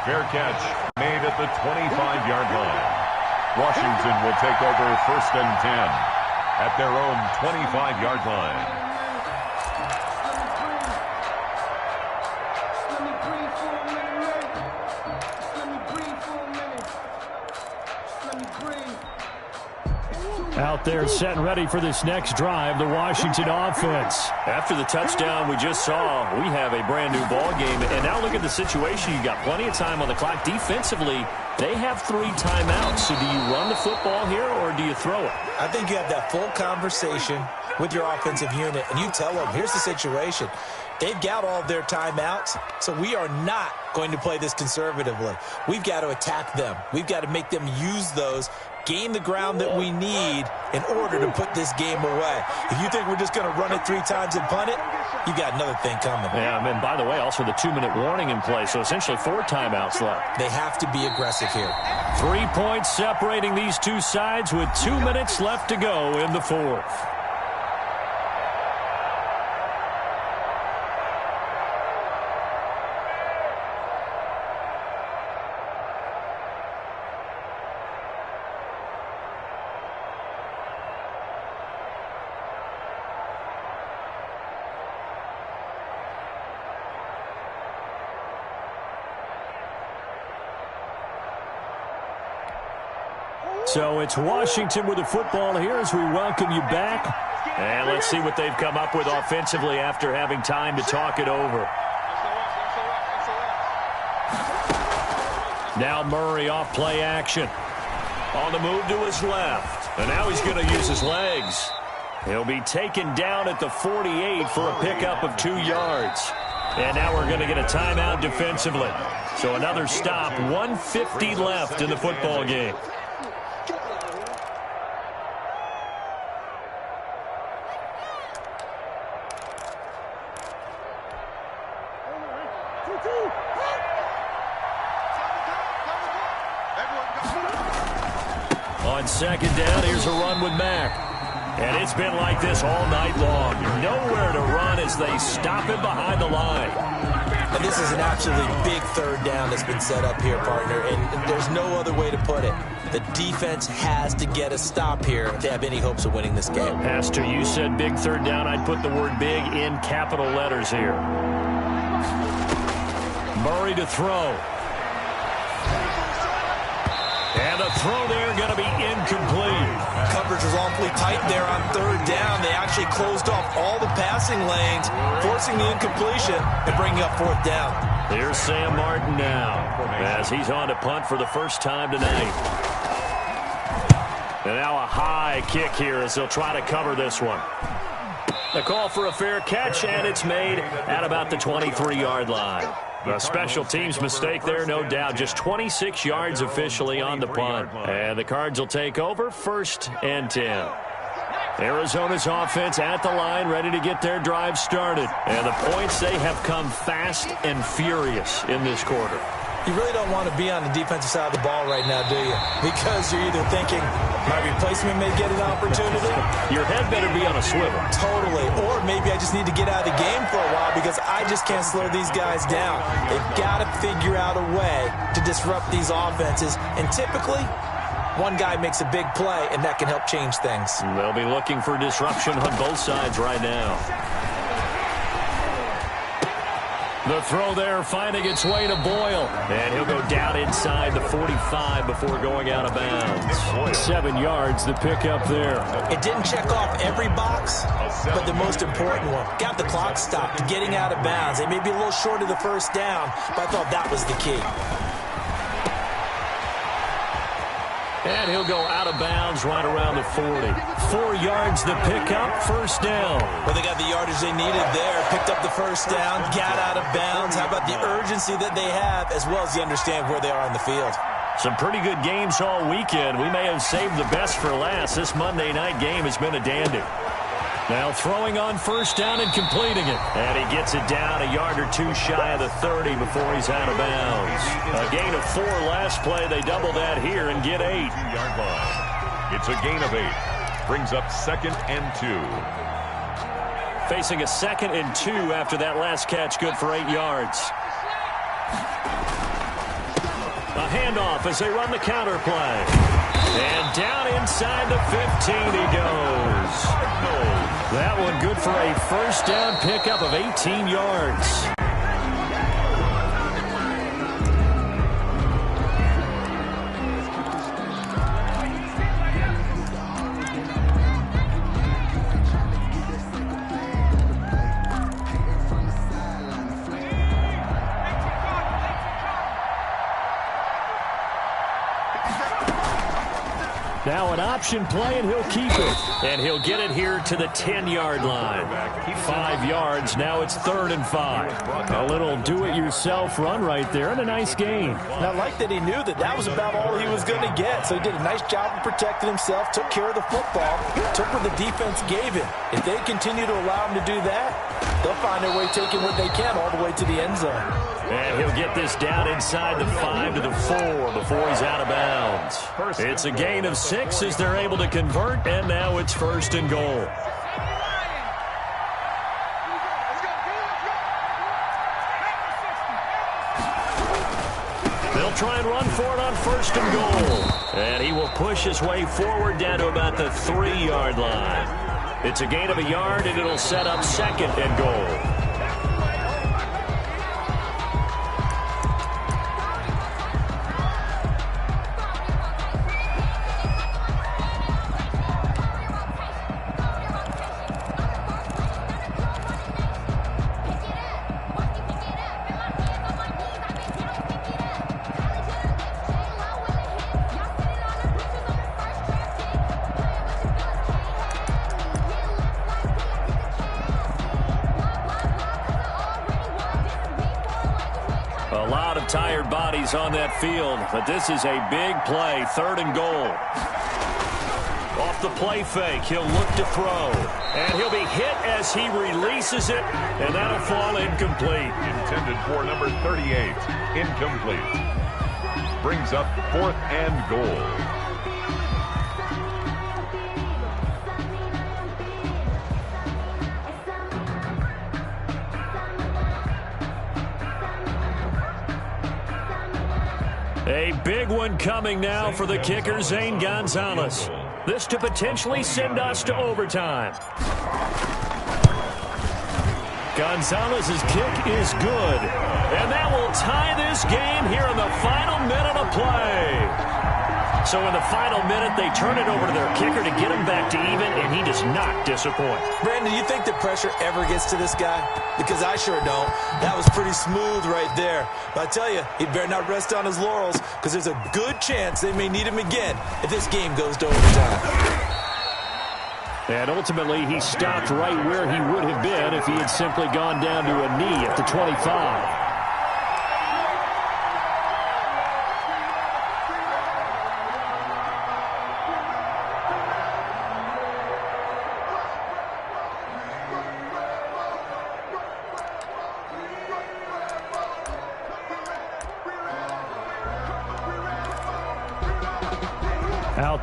Fair catch made at the 25-yard line. Washington will take over 1st and 10 at their own 25-yard line. Out there set and ready for this next drive, the Washington offense. After the touchdown we just saw, we have a brand new ball game. And now look at the situation. You got plenty of time on the clock. Defensively, they have 3 timeouts. So do you run the football here or do you throw it? I think you have that full conversation with your offensive unit, and you tell them, here's the situation. They've got all of their timeouts, so we are not going to play this conservatively. We've got to attack them. We've got to make them use those, gain the ground that we need in order to put this game away. If you think we're just going to run it 3 times and punt it, you got another thing coming. Yeah, and by the way, also the 2-minute warning in play, so essentially 4 timeouts left. They have to be aggressive here. 3 points separating these two sides with 2 minutes left to go in the fourth. So it's Washington with the football here as we welcome you back. And let's see what they've come up with offensively after having time to talk it over. Now Murray off play action. On the move to his left. And now he's going to use his legs. He'll be taken down at the 48 for a pickup of 2 yards. And now we're going to get a timeout defensively. So another stop, 1:50 left in the football game. On second down, here's a run with Mack. And it's been like this all night long. Nowhere to run as they stop him behind the line. And this is an absolutely big third down that's been set up here, partner. And there's no other way to put it. The defense has to get a stop here if they have any hopes of winning this game. Pastor, you said big third down. I'd put the word big in capital letters here. Murray to throw. And the throw there going to be incomplete. Coverage was awfully tight there on third down. They actually closed off all the passing lanes, forcing the incompletion and bringing up fourth down. Here's Sam Martin now as he's on to punt for the first time tonight. And now a high kick here as they'll try to cover this one. The call for a fair catch, and it's made at about the 23-yard line. A special teams mistake there, no doubt. Just 26 yards officially on the punt. And the Cards will take over 1st and 10. Arizona's offense at the line, ready to get their drive started. And the points, they have come fast and furious in this quarter. You really don't want to be on the defensive side of the ball right now, do you? Because you're either thinking, my replacement may get an opportunity. Your head better be on a swivel. Totally. Or maybe I just need to get out of the game for a while because I just can't slow these guys down. They've got to figure out a way to disrupt these offenses. And typically, one guy makes a big play, and that can help change things. They'll be looking for disruption on both sides right now. The throw there finding its way to Boyle. And he'll go down inside the 45 before going out of bounds. 7 yards, the pickup there. It didn't check off every box, but the most important one. Got the clock stopped, getting out of bounds. They may be a little short of the first down, but I thought that was the key. And he'll go out of bounds right around the 40. 4 yards the pickup, first down. Well, they got the yardage they needed there. Picked up the first down, got out of bounds. How about the urgency that they have, as well as they understand where they are on the field? Some pretty good games all weekend. We may have saved the best for last. This Monday night game has been a dandy. Now throwing on first down and completing it. And he gets it down a yard or two shy of the 30 before he's out of bounds. A gain of 4 last play. They double that here and get 8. 2-yard line. It's a gain of 8. Brings up 2nd and 2. Facing a 2nd and 2 after that last catch, good for 8 yards. A handoff as they run the counter play. And down inside the 15 he goes. That one good for a first down pickup of 18 yards. Now an option play, and he'll keep it. And he'll get it here to the 10-yard line. 5 yards. Now it's 3rd and 5. A little do-it-yourself run right there, and a nice gain. And I like that he knew that that was about all he was going to get. So he did a nice job of protecting himself, took care of the football, took what the defense gave him. If they continue to allow him to do that, they'll find their way taking what they can all the way to the end zone. And he'll get this down inside the 5 to the 4 before he's out of bounds. It's a gain of 6 as they're able to convert, and now it's 1st and goal. They'll try and run for it on 1st and goal. And he will push his way forward down to about the 3-yard line. It's a gain of a yard, and it'll set up 2nd and goal. A lot of tired bodies on that field, but this is a big play, 3rd and goal. Off the play fake, he'll look to throw. And he'll be hit as he releases it, and that'll fall incomplete. Intended for number 38. Incomplete. Brings up 4th and goal. A big one coming now for the kicker, Zane Gonzalez. This to potentially send us to overtime. Gonzalez's kick is good. And that will tie this game here in the final minute of play. So in the final minute, they turn it over to their kicker to get him back to even, and he does not disappoint. Brandon, do you think that pressure ever gets to this guy? Because I sure don't. That was pretty smooth right there. But I tell you, he better not rest on his laurels, because there's a good chance they may need him again if this game goes to overtime. And ultimately, he stopped right where he would have been if he had simply gone down to a knee at the 25.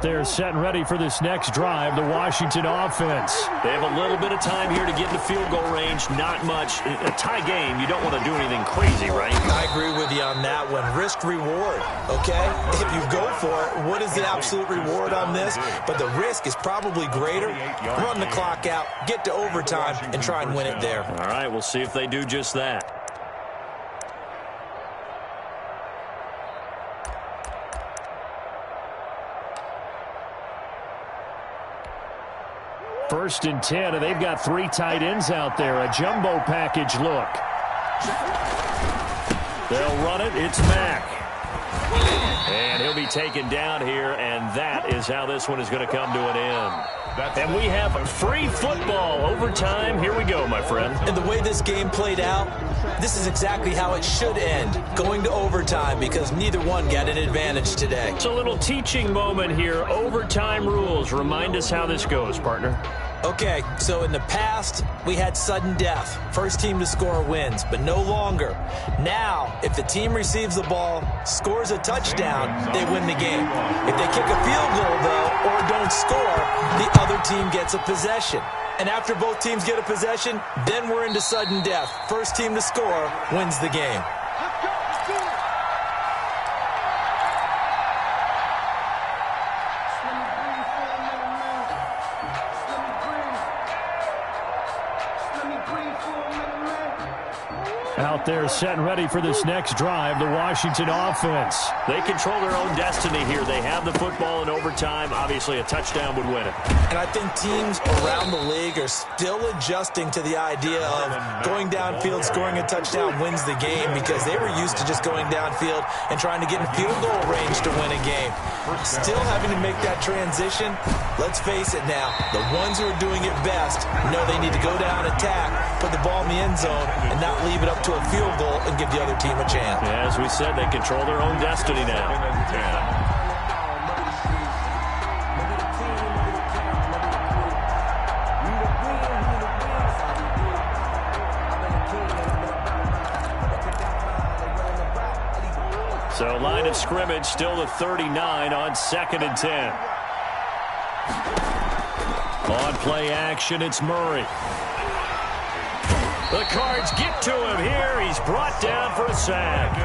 there set and ready for this next drive, the Washington offense. They have a little bit of time here to get into field goal range. Not much. In a tie game, you don't want to do anything crazy, right? I agree with you on that one. Risk-reward, okay? If you go for it, what is the absolute reward on this? But the risk is probably greater. Run the clock out, get to overtime, and try and win it there. All right, we'll see if they do just that. First and 10, and they've got 3 tight ends out there. A jumbo package look. They'll run it. It's Mack. And he'll be taken down here, and that is how this one is going to come to an end. And we have free football overtime. Here we go, my friend. And the way this game played out, this is exactly how it should end, going to overtime, because neither one got an advantage today. It's a little teaching moment here. Overtime rules. Remind us how this goes, partner. Okay, so in the past, we had sudden death. First team to score wins, but no longer. Now, if the team receives the ball, scores a touchdown, they win the game. If they kick a field goal, though, or don't score, the other team gets a possession. And after both teams get a possession, then we're into sudden death. First team to score wins the game. Out there set and ready for this next drive, the Washington offense. They control their own destiny here. They have the football in overtime. Obviously, a touchdown would win it. And I think teams around the league are still adjusting to the idea of going downfield, scoring a touchdown wins the game, because they were used to just going downfield and trying to get in field goal range to win a game. Still having to make that transition. Let's face it now, the ones who are doing it best know they need to go down, attack, put the ball in the end zone, and not leave it up to a field goal and give the other team a chance. Yeah, as we said, they control their own destiny now. So line of scrimmage still to 39 on 2nd and 10. On play action, it's Murray. The Cards get to him here. He's brought down for a sack.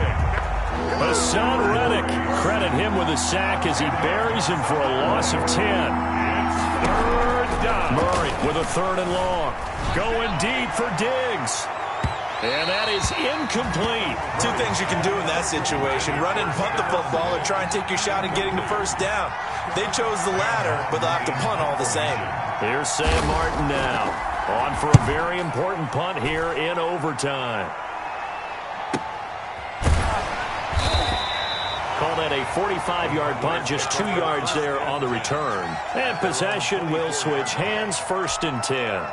Hassan Reddick, credit him with a sack as he buries him for a loss of 10. Third down. Murray with a 3rd and long. Going deep for Diggs. And that is incomplete. Two things you can do in that situation: run and punt the football, or try and take your shot at getting the first down. They chose the latter, but they'll have to punt all the same. Here's Sam Martin now. On for a very important punt here in overtime. Call that a 45-yard punt, just 2 yards there on the return. And possession will switch hands, 1st and 10.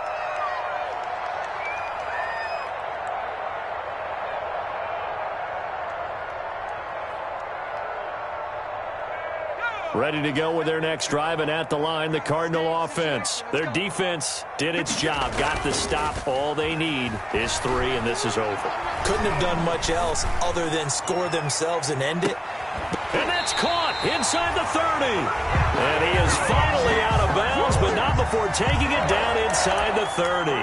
Ready to go with their next drive, and at the line, the Cardinal offense. Their defense did its job, got the stop. All they need is 3, and this is over. Couldn't have done much else other than score themselves and end it. And that's caught inside the 30. And he is finally out of bounds, but not before taking it down inside the 30.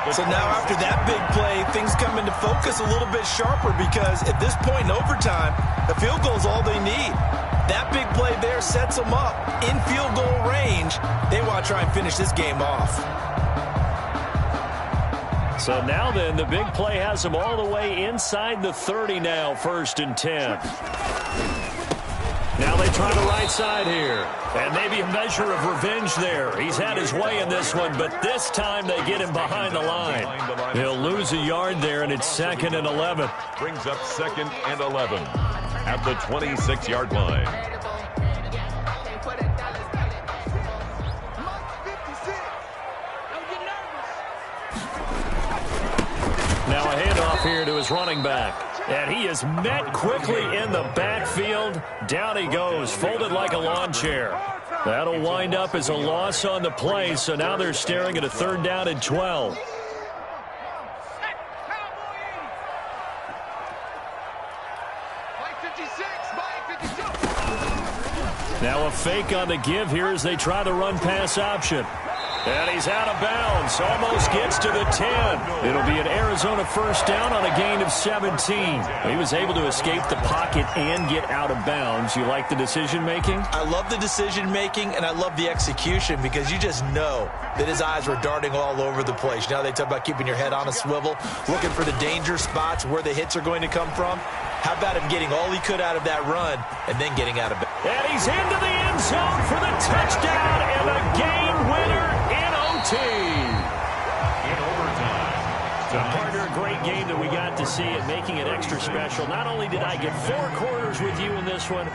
So now after that big play, things come into focus a little bit sharper, because at this point in overtime, the field goal is all they need. That big play there sets them up in field goal range. They want to try and finish this game off. So now then, the big play has them all the way inside the 30 now, 1st and 10. Now they try the right side here. And maybe a measure of revenge there. He's had his way in this one, but this time they get him behind the line. He'll lose a yard there, and it's 2nd and 11. Brings up 2nd and 11 at the 26-yard line. Now a handoff here to his running back. And he is met quickly in the backfield. Down he goes, folded like a lawn chair. That'll wind up as a loss on the play, so now they're staring at a 3rd down and 12. Now a A fake on the give here as they try the run-pass option. And he's out of bounds. Almost gets to the 10. It'll be an Arizona first down on a gain of 17. He was able to escape the pocket and get out of bounds. You like the decision-making? I love the decision-making, and I love the execution because you just know that his eyes were darting all over the place. Now they talk about keeping your head on a swivel, looking for the danger spots where the hits are going to come from. How about him getting all he could out of that run and then getting out of bounds? And he's into the end zone for the touchdown and a game winner in OT. In overtime. Partner, a great game that we got to see and making it extra special. Not only did I get 4 quarters with you in this one,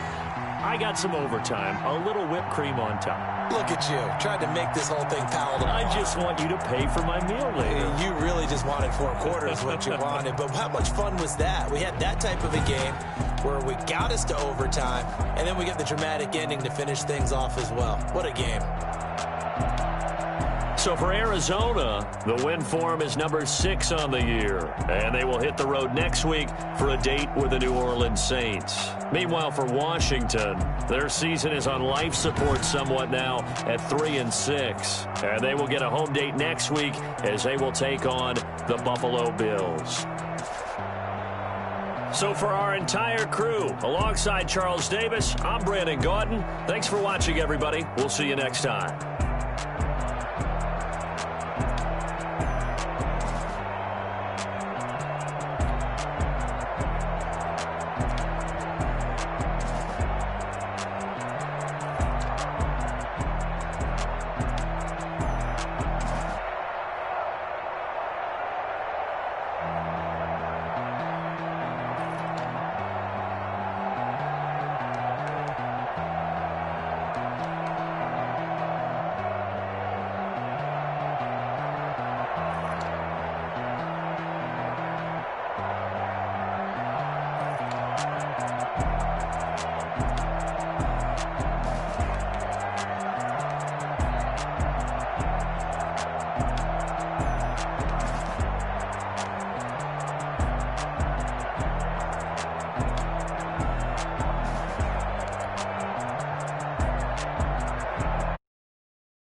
I got some overtime, a little whipped cream on top. Look at you, trying to make this whole thing palatable. I just want you to pay for my meal later. You really just wanted 4 quarters, what you wanted. But how much fun was that? We had that type of a game where we got us to overtime, and then we got the dramatic ending to finish things off as well. What a game. So for Arizona, the win form is number 6 on the year. And they will hit the road next week for a date with the New Orleans Saints. Meanwhile, for Washington, their season is on life support somewhat now at 3-6. And they will get a home date next week as they will take on the Buffalo Bills. So for our entire crew, alongside Charles Davis, I'm Brandon Gaudin. Thanks for watching, everybody. We'll see you next time.